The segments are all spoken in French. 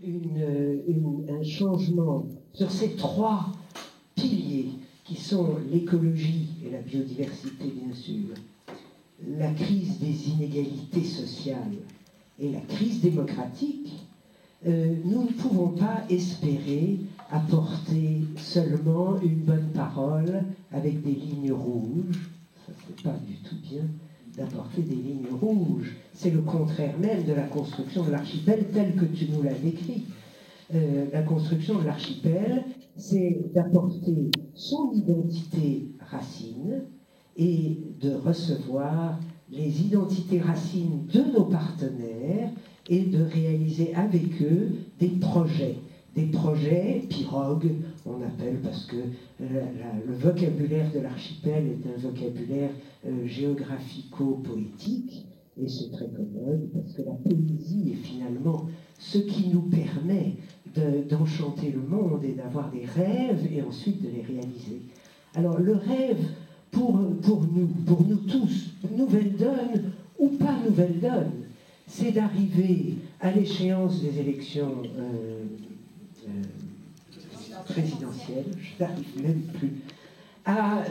un changement sur ces trois piliers qui sont l'écologie et la biodiversité, bien sûr, la crise des inégalités sociales et la crise démocratique, nous ne pouvons pas espérer apporter seulement une bonne parole avec des lignes rouges. Ça, c'est pas du tout bien d'apporter des lignes rouges. C'est le contraire même de la construction de l'archipel tel que tu nous l'as décrit. La construction de l'archipel, c'est d'apporter son identité racine et de recevoir les identités racines de nos partenaires et de réaliser avec eux des projets pirogues, on appelle, parce que le vocabulaire de l'archipel est un vocabulaire géographico-poétique, et c'est très commode, parce que la poésie est finalement ce qui nous permet d'enchanter le monde et d'avoir des rêves et ensuite de les réaliser. Alors le rêve, pour nous tous, nouvelle donne ou pas nouvelle donne, c'est d'arriver à l'échéance des élections présidentielles, je n'arrive même plus, à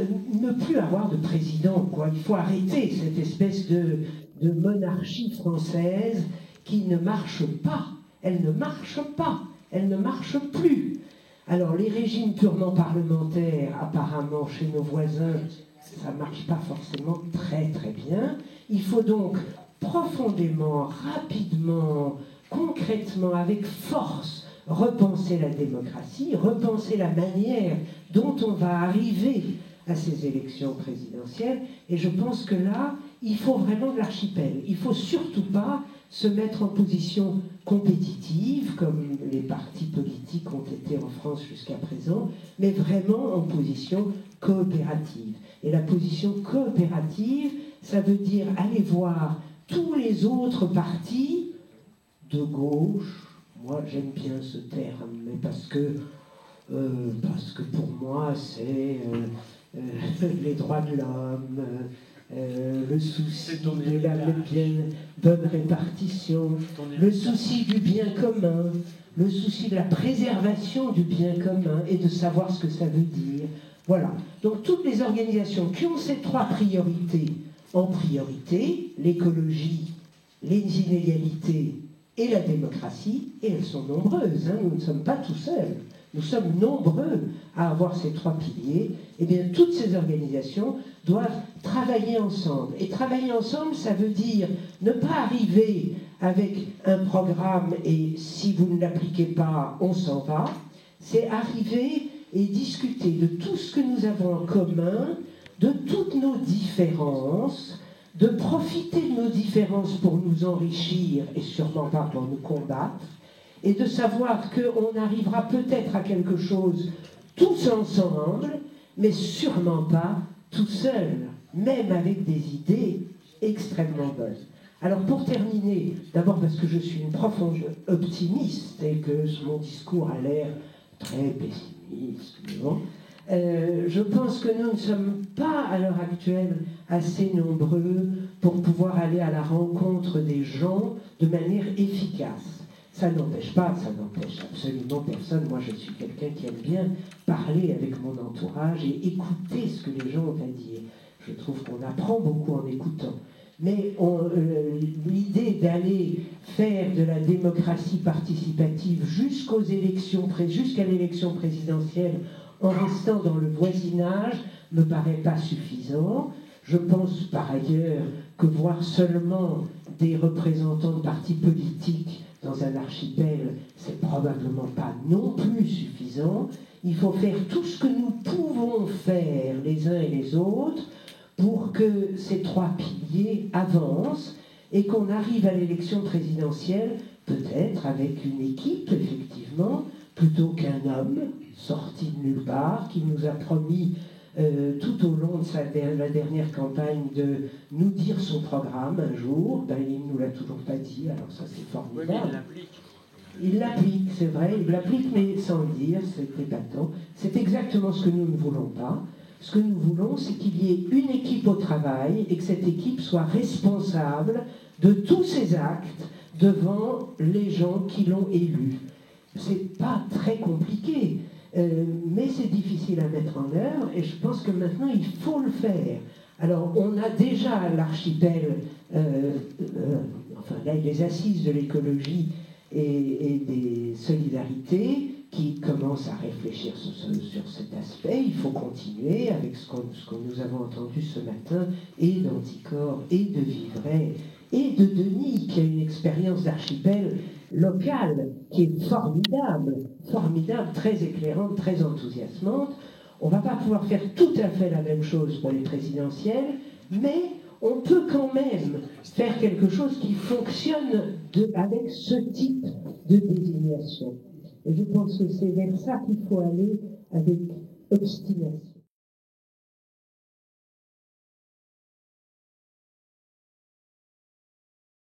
ne plus avoir de président, quoi. Il faut arrêter cette espèce de monarchie française qui ne marche pas. Elle ne marche pas. Elle ne marche plus. Alors, les régimes purement parlementaires, apparemment, chez nos voisins, ça ne marche pas forcément très très bien. Il faut donc profondément, rapidement, concrètement, avec force, repenser la démocratie, repenser la manière dont on va arriver à ces élections présidentielles. Et je pense que là, il faut vraiment de l'archipel. Il ne faut surtout pas se mettre en position compétitive, comme les partis politiques ont été en France jusqu'à présent, mais vraiment en position coopérative. Et la position coopérative, ça veut dire aller voir tous les autres partis de gauche. Moi, j'aime bien ce terme, mais parce que pour moi, c'est les droits de l'homme, le souci de la bien bonne répartition, le souci du bien commun, le souci de la préservation du bien commun et de savoir ce que ça veut dire. Voilà. Donc, toutes les organisations qui ont ces trois priorités en priorité, l'écologie, les inégalités et la démocratie, et elles sont nombreuses, hein, nous ne sommes pas tout seuls, nous sommes nombreux à avoir ces trois piliers, et bien toutes ces organisations doivent travailler ensemble. Et travailler ensemble, ça veut dire ne pas arriver avec un programme et si vous ne l'appliquez pas, on s'en va. C'est arriver et discuter de tout ce que nous avons en commun, de toutes nos différences, de profiter de nos différences pour nous enrichir et sûrement pas pour nous combattre, et de savoir qu'on arrivera peut-être à quelque chose tous ensemble, mais sûrement pas tout seul, même avec des idées extrêmement bonnes. Alors pour terminer, d'abord parce que je suis une profonde optimiste et que mon discours a l'air très pessimiste, mais bon, je pense que nous ne sommes pas à l'heure actuelle assez nombreux pour pouvoir aller à la rencontre des gens de manière efficace. Ça n'empêche absolument personne. Moi, je suis quelqu'un qui aime bien parler avec mon entourage et écouter ce que les gens ont à dire. Je trouve qu'on apprend beaucoup en écoutant. Mais l'idée d'aller faire de la démocratie participative jusqu'à l'élection présidentielle en restant dans le voisinage ne me paraît pas suffisant. Je pense par ailleurs que voir seulement des représentants de partis politiques dans un archipel, c'est probablement pas non plus suffisant. Il faut faire tout ce que nous pouvons faire les uns et les autres pour que ces trois piliers avancent et qu'on arrive à l'élection présidentielle, peut-être avec une équipe, effectivement, plutôt qu'un homme sorti de nulle part, qui nous a promis tout au long de la dernière campagne de nous dire son programme un jour. Ben, il ne nous l'a toujours pas dit, alors ça c'est formidable. Oui, mais il l'applique, c'est vrai, il l'applique, mais sans le dire, c'est épatant. C'est exactement ce que nous ne voulons pas. Ce que nous voulons, c'est qu'il y ait une équipe au travail et que cette équipe soit responsable de tous ses actes devant les gens qui l'ont élu. c'est pas très compliqué, mais c'est difficile à mettre en œuvre, et je pense que maintenant il faut le faire. Alors, on a déjà l'archipel, enfin là, les assises de l'écologie et des solidarités qui commencent à réfléchir sur cet aspect. Il faut continuer avec ce que nous avons entendu ce matin, et d'Anticor, et de Vivray, et de Denis, qui a une expérience d'archipel local qui est formidable, formidable, très éclairante, très enthousiasmante. On ne va pas pouvoir faire tout à fait la même chose pour les présidentielles, mais on peut quand même faire quelque chose qui fonctionne avec ce type de désignation. Et je pense que c'est vers ça qu'il faut aller avec obstination.